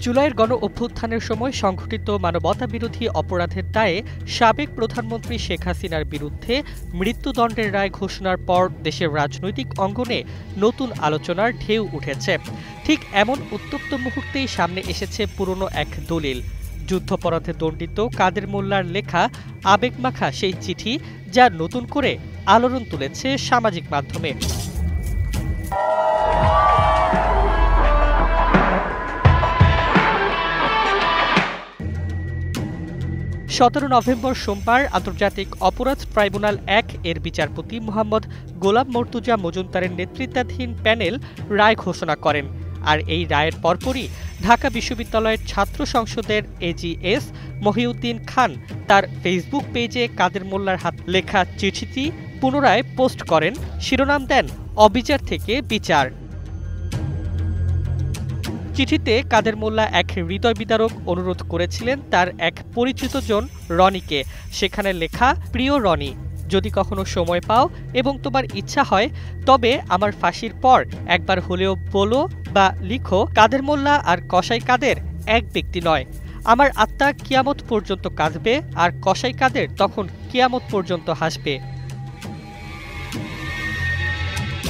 জুলাইয়ের গণ অভ্যুত্থানের সময় সংঘটিত মানবতাবিরোধী অপরাধের দায়ে সাবেক প্রধানমন্ত্রী শেখ হাসিনার বিরুদ্ধে মৃত্যুদণ্ডের রায় ঘোষণার পর দেশের রাজনৈতিক অঙ্গনে নতুন আলোচনার ঢেউ উঠেছে। ঠিক এমন উত্তপ্ত মুহূর্তেই সামনে এসেছে পুরনো এক দলিল, যুদ্ধাপরাধে দণ্ডিত কাদের মোল্লার লেখা আবেগমাখা সেই চিঠি, যা নতুন করে আলোড়ন তুলেছে সামাজিক মাধ্যমে। 17 নভেম্বর সোমবার আন্তর্জাতিক অপরাধ ট্রাইব্যুনাল 1 এর বিচারপতি মোহাম্মদ গোলাম মর্তুজা মজুমদারের নেতৃত্বাধীন প্যানেল রায় ঘোষণা করেন। আর এই রায়ের পরপরই ঢাকা বিশ্ববিদ্যালয়ের ছাত্র সংসদের এজিএস মহিউদ্দিন খান তার ফেসবুক পেজে কাদের মোল্লার হাত লেখা চিঠিটি পুনরায় পোস্ট করেন, শিরোনাম দেন অবিচার থেকে বিচার। চিঠিতে কাদের মোল্লা এক হৃদয় বিদারক অনুরোধ করেছিলেন তার এক পরিচিত জন রনিকে। সেখানে লেখা, প্রিয় রনি, যদি কখনো সময় পাও এবং তোমার ইচ্ছা হয় তবে আমার ফাঁসির পর একবার হলেও বলো বা লিখো, কাদের মোল্লা আর কসাই কাদের এক ব্যক্তি নয়। আমার আত্মা কিয়ামত পর্যন্ত কাঁদবে আর কসাই কাদের তখন কিয়ামত পর্যন্ত হাসবে।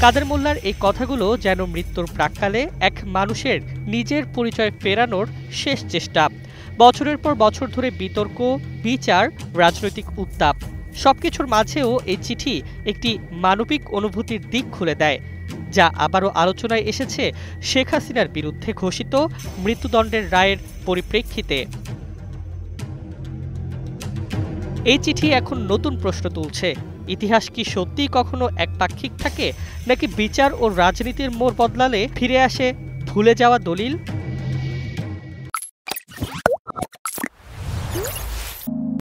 কাদের মোল্লার এই কথাগুলো যেন মৃত্যুর প্রাক্কালে এক মানুষের নিজের পরিচয় ফেরানোর শেষ চেষ্টা। বছরের পর বছর ধরে বিতর্ক, বিচার, রাজনৈতিক উত্তাপ, সবকিছুর মাঝেও এই চিঠি একটি মানবিক অনুভূতির দিক খুলে দেয়, যা আবারও আলোচনায় এসেছে শেখ হাসিনার বিরুদ্ধে ঘোষিত মৃত্যুদণ্ডের রায়ের পরিপ্রেক্ষিতে। এই চিঠি এখন নতুন প্রশ্ন তুলছে, ইতিহাস কি সত্যিই কখনো একপাক্ষিক থাকে, নাকি বিচার ও রাজনীতির মোড় বদলালে ফিরে আসে ভুলে যাওয়া দলিল?